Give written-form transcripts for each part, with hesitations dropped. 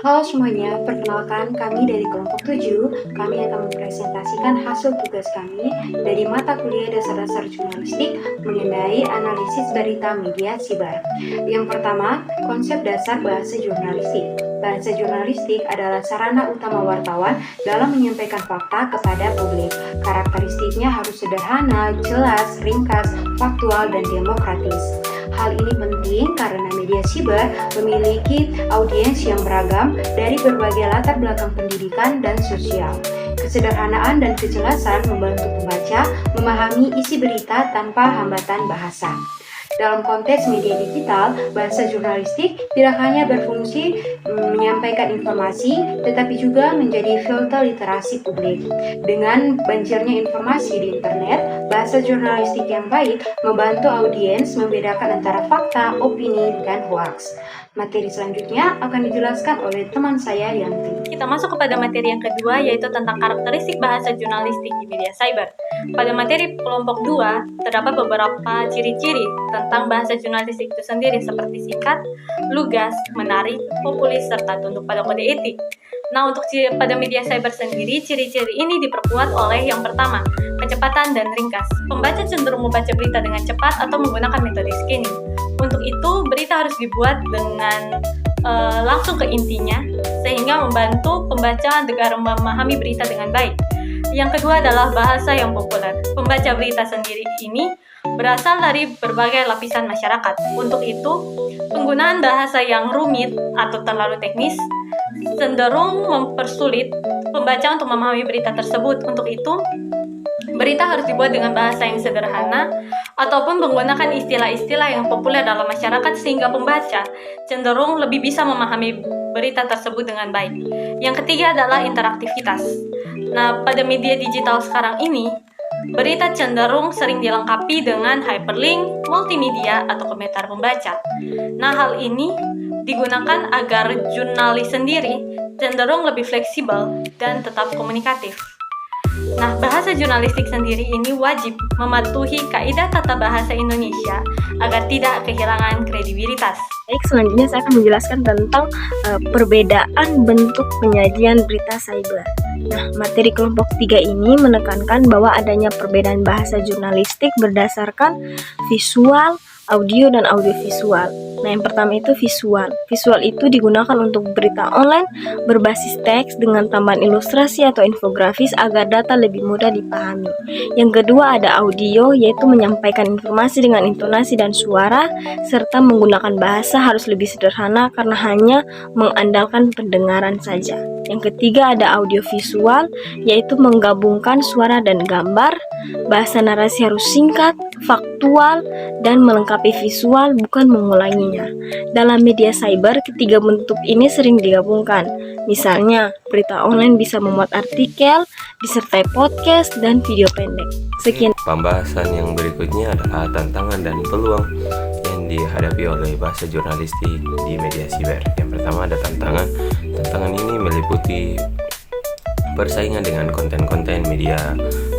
Halo semuanya, perkenalkan kami dari kelompok 7. Kami akan mempresentasikan hasil tugas kami dari mata kuliah dasar-dasar jurnalistik mengenai analisis berita media siber. Yang pertama, konsep dasar bahasa jurnalistik. Bahasa jurnalistik adalah sarana utama wartawan dalam menyampaikan fakta kepada publik. Karakteristiknya harus sederhana, jelas, ringkas, faktual, dan demokratis. Hal ini penting karena media siber memiliki audiens yang beragam dari berbagai latar belakang pendidikan dan sosial. Kesederhanaan dan kejelasan membantu pembaca memahami isi berita tanpa hambatan bahasa. Dalam konteks media digital, bahasa jurnalistik tidak hanya berfungsi menyampaikan informasi, tetapi juga menjadi filter literasi publik. Dengan banjirnya informasi di internet, bahasa jurnalistik yang baik membantu audiens membedakan antara fakta, opini, dan hoaks. Materi selanjutnya akan dijelaskan oleh teman saya Yanti. Kita masuk kepada materi yang kedua, yaitu tentang karakteristik bahasa jurnalistik di media cyber. Pada materi kelompok 2, terdapat beberapa ciri-ciri tentang bahasa jurnalistik itu sendiri, seperti singkat, lugas, menarik, populis, serta tunduk pada kode etik. Nah, untuk pada media cyber sendiri, ciri-ciri ini diperkuat oleh yang pertama, kecepatan dan ringkas. Pembaca cenderung membaca berita dengan cepat atau menggunakan metode scanning. Untuk itu, berita harus dibuat dengan langsung ke intinya, sehingga membantu pembaca agar memahami berita dengan baik. Yang kedua adalah bahasa yang populer. Pembaca berita sendiri ini berasal dari berbagai lapisan masyarakat. Untuk itu, penggunaan bahasa yang rumit atau terlalu teknis cenderung mempersulit pembaca untuk memahami berita tersebut. Untuk itu, berita harus dibuat dengan bahasa yang sederhana ataupun menggunakan istilah-istilah yang populer dalam masyarakat sehingga pembaca cenderung lebih bisa memahami berita tersebut dengan baik. Yang ketiga adalah interaktivitas. Nah, pada media digital sekarang ini, berita cenderung sering dilengkapi dengan hyperlink, multimedia, atau komentar pembaca. Nah, hal ini digunakan agar jurnalis sendiri cenderung lebih fleksibel dan tetap komunikatif. Nah, bahasa jurnalistik sendiri ini wajib mematuhi kaidah tata bahasa Indonesia agar tidak kehilangan kredibilitas. Baik, selanjutnya saya akan menjelaskan tentang perbedaan bentuk penyajian berita cyber. Nah, materi kelompok 3 ini menekankan bahwa adanya perbedaan bahasa jurnalistik berdasarkan visual, audio, dan audiovisual. Nah, yang pertama itu visual. Visual itu digunakan untuk berita online berbasis teks dengan tambahan ilustrasi atau infografis agar data lebih mudah dipahami. Yang kedua ada audio, yaitu menyampaikan informasi dengan intonasi dan suara, serta menggunakan bahasa harus lebih sederhana karena hanya mengandalkan pendengaran saja. Yang ketiga ada audiovisual, yaitu menggabungkan suara dan gambar. Bahasa narasi harus singkat, faktual, dan melengkapi visual, bukan mengulanginya. Dalam media cyber, ketiga bentuk ini sering digabungkan. Misalnya, berita online bisa memuat artikel, disertai podcast, dan video pendek. Sekian. Pembahasan yang berikutnya adalah tantangan dan peluang yang dihadapi oleh bahasa jurnalistik di media siber. Yang pertama ada tantangan. Tantangan ini meliputi persaingan dengan konten-konten media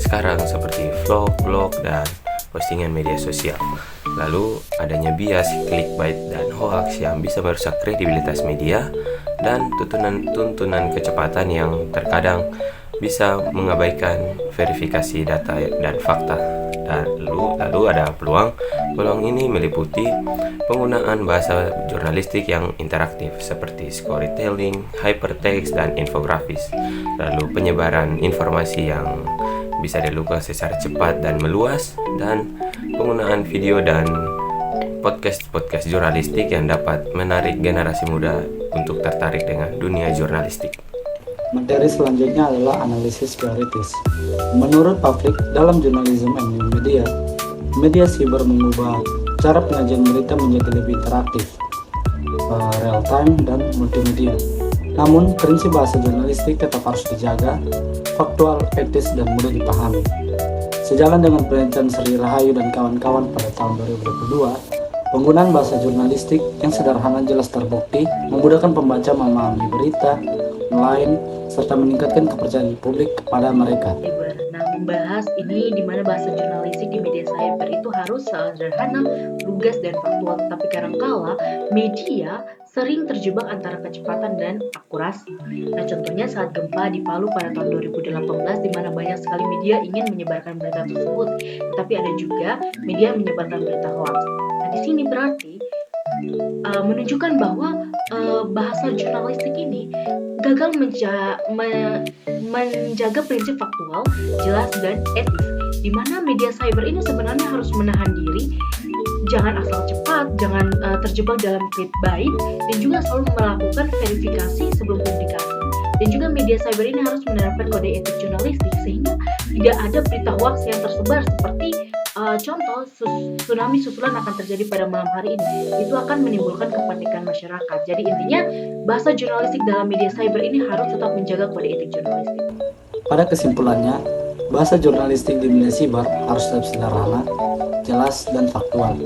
sekarang seperti vlog, blog, dan postingan media sosial. Lalu adanya bias, clickbait, dan hoax yang bisa merusak kredibilitas media dan tuntunan kecepatan yang terkadang bisa mengabaikan verifikasi data dan fakta. Lalu ada peluang. Peluang ini meliputi penggunaan bahasa jurnalistik yang interaktif seperti storytelling, hypertext, dan infografis. Lalu penyebaran informasi yang bisa dilakukan secara cepat dan meluas, dan penggunaan video dan podcast jurnalistik yang dapat menarik generasi muda untuk tertarik dengan dunia jurnalistik. Materi selanjutnya adalah analisis teoritis. Menurut Pavlik, dalam jurnalisme and new media cyber mengubah cara penyajian berita menjadi lebih interaktif, real time, dan multimedia. Namun, prinsip bahasa jurnalistik tetap harus dijaga, faktual, etis, dan mudah dipahami. Sejalan dengan penelitian Sri Rahayu dan kawan-kawan pada tahun 2022, Penggunaan bahasa jurnalistik yang sederhana jelas terbukti memudahkan pembaca memahami berita online serta meningkatkan kepercayaan publik kepada mereka. Nah, membahas ini di mana bahasa jurnalistik di media cyber itu harus sederhana, lugas dan faktual, tapi kadangkala media sering terjebak antara kecepatan dan akurasi. Nah, contohnya saat gempa di Palu pada tahun 2018 di mana banyak sekali media ingin menyebarkan berita tersebut, tapi ada juga media yang menyebarkan berita hoax. Nah, di sini berarti menunjukkan bahwa bahasa jurnalistik ini gagal menjaga prinsip faktual, jelas dan etis, di mana media cyber ini sebenarnya harus menahan diri, jangan asal cepat, jangan terjebak dalam clickbait, dan juga selalu melakukan verifikasi sebelum publikasi. Dan juga media cyber ini harus menerapkan kode etik jurnalistik sehingga tidak ada berita hoax yang tersebar seperti contoh tsunami susulan akan terjadi pada malam hari ini. Itu akan menimbulkan kepanikan masyarakat. Jadi intinya bahasa jurnalistik dalam media cyber ini harus tetap menjaga kode etik jurnalistik. Pada kesimpulannya, bahasa jurnalistik di media cyber harus tetap sederhana, jelas dan faktual.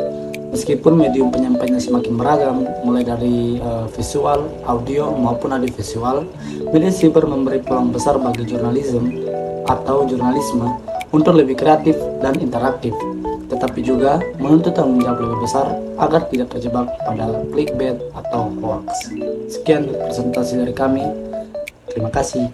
Meskipun medium penyampaiannya semakin beragam, mulai dari visual, audio maupun audiovisual, media cyber memberi peluang besar bagi jurnalisme atau jurnalisme untuk lebih kreatif dan interaktif, tetapi juga menuntut tanggung jawab lebih besar agar tidak terjebak pada clickbait atau hoax. Sekian presentasi dari kami. Terima kasih.